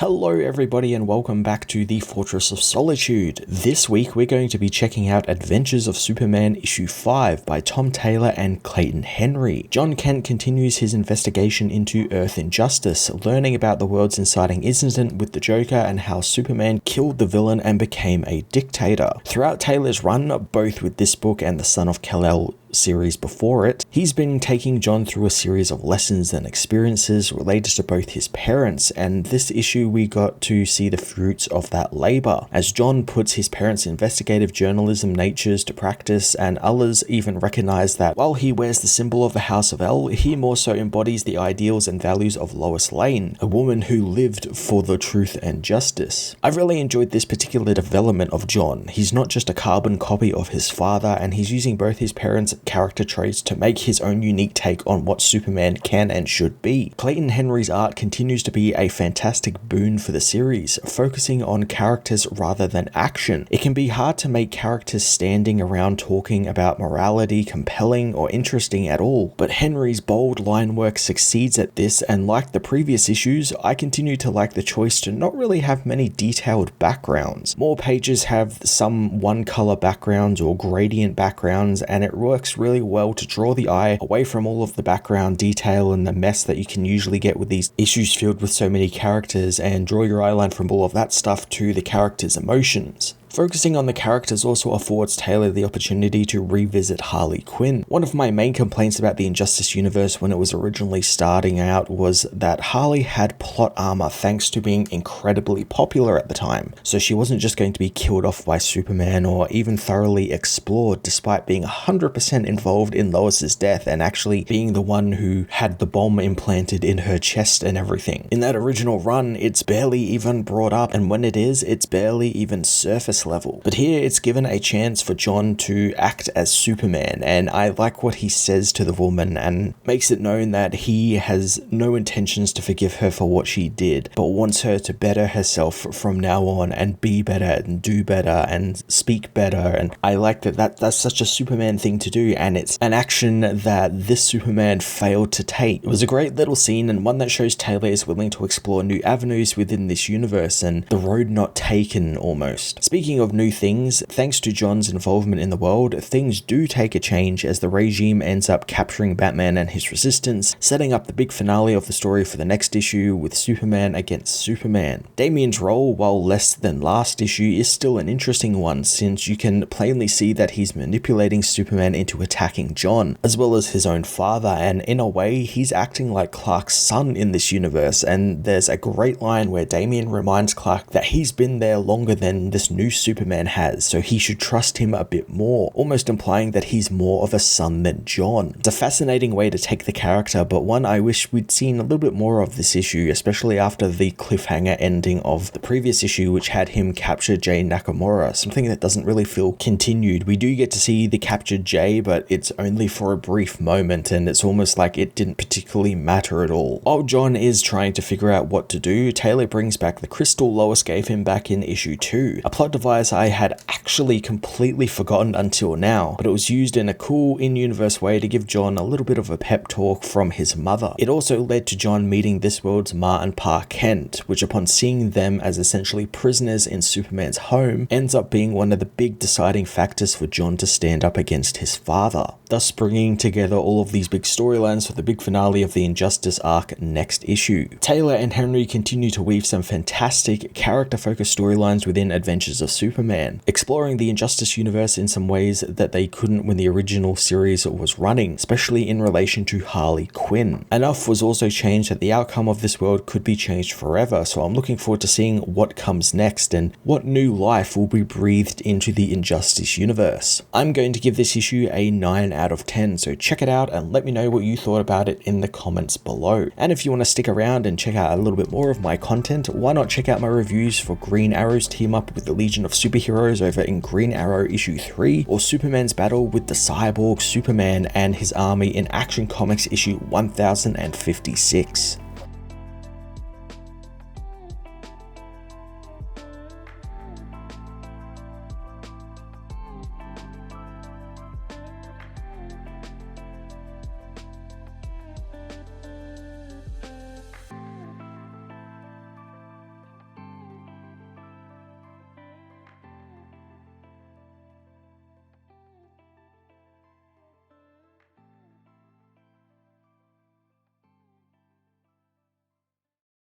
Hello everybody and welcome back to the Fortress of Solitude. This week we're going to be checking out Adventures of Superman issue 5 by Tom Taylor and Clayton Henry. Jon Kent continues his investigation into Earth injustice, learning about the world's inciting incident with the Joker and how Superman killed the villain and became a dictator. Throughout Taylor's run, both with this book and the Son of Kal-El series before it, he's been taking Jon through a series of lessons and experiences related to both his parents, and this issue we got to see the fruits of that labor, as Jon puts his parents' investigative journalism natures to practice, and others even recognize that while he wears the symbol of the House of El, he more so embodies the ideals and values of Lois Lane, a woman who lived for the truth and justice. I've really enjoyed this particular development of Jon. He's not just a carbon copy of his father, and he's using both his parents' character traits to make his own unique take on what Superman can and should be. Clayton Henry's art continues to be a fantastic boon for the series, focusing on characters rather than action. It can be hard to make characters standing around talking about morality compelling or interesting at all, but Henry's bold line work succeeds at this, and like the previous issues, I continue to like the choice to not really have many detailed backgrounds. More pages have some one-color backgrounds or gradient backgrounds, and it works really well to draw the eye away from all of the background detail and the mess that you can usually get with these issues filled with so many characters, and draw your eyeline from all of that stuff to the characters' emotions. Focusing on the characters also affords Taylor the opportunity to revisit Harley Quinn. One of my main complaints about the Injustice universe when it was originally starting out was that Harley had plot armor thanks to being incredibly popular at the time, so she wasn't just going to be killed off by Superman or even thoroughly explored, despite being 100% involved in Lois's death and actually being the one who had the bomb implanted in her chest and everything. In that original run, it's barely even brought up, and when it is, it's barely even surface level. But here it's given a chance for Jon to act as Superman, and I like what he says to the woman and makes it known that he has no intentions to forgive her for what she did, but wants her to better herself from now on and be better and do better and speak better. And I like that's such a Superman thing to do, and it's an action that this Superman failed to take. It was a great little scene, and one that shows Taylor is willing to explore new avenues within this universe and the road not taken almost. Speaking of new things, thanks to Jon's involvement in the world, things do take a change as the regime ends up capturing Batman and his resistance, setting up the big finale of the story for the next issue with Superman against Superman. Damian's role, while less than last issue, is still an interesting one, since you can plainly see that he's manipulating Superman into attacking Jon, as well as his own father, and in a way, he's acting like Clark's son in this universe, and there's a great line where Damian reminds Clark that he's been there longer than this new Superman has, so he should trust him a bit more, almost implying that he's more of a son than Jon. It's a fascinating way to take the character, but one I wish we'd seen a little bit more of this issue, especially after the cliffhanger ending of the previous issue, which had him capture Jay Nakamura, something that doesn't really feel continued. We do get to see the captured Jay, but it's only for a brief moment, and it's almost like it didn't particularly matter at all. While Jon is trying to figure out what to do, Taylor brings back the crystal Lois gave him back in issue 2, a plot device I had actually completely forgotten until now, but it was used in a cool in-universe way to give Jon a little bit of a pep talk from his mother. It also led to Jon meeting this world's Ma and Pa Kent, which upon seeing them as essentially prisoners in Superman's home, ends up being one of the big deciding factors for Jon to stand up against his father, thus bringing together all of these big storylines for the big finale of the Injustice arc next issue. Taylor and Henry continue to weave some fantastic character-focused storylines within Adventures of Superman, exploring the Injustice universe in some ways that they couldn't when the original series was running, especially in relation to Harley Quinn. Enough was also changed that the outcome of this world could be changed forever, so I'm looking forward to seeing what comes next and what new life will be breathed into the Injustice universe. I'm going to give this issue a 9 out of 10, so check it out and let me know what you thought about it in the comments below. And if you want to stick around and check out a little bit more of my content, why not check out my reviews for Green Arrow's team up with the Legion of Superheroes over in Green Arrow issue 3, or Superman's battle with the Cyborg Superman and his army in Action Comics issue 1056.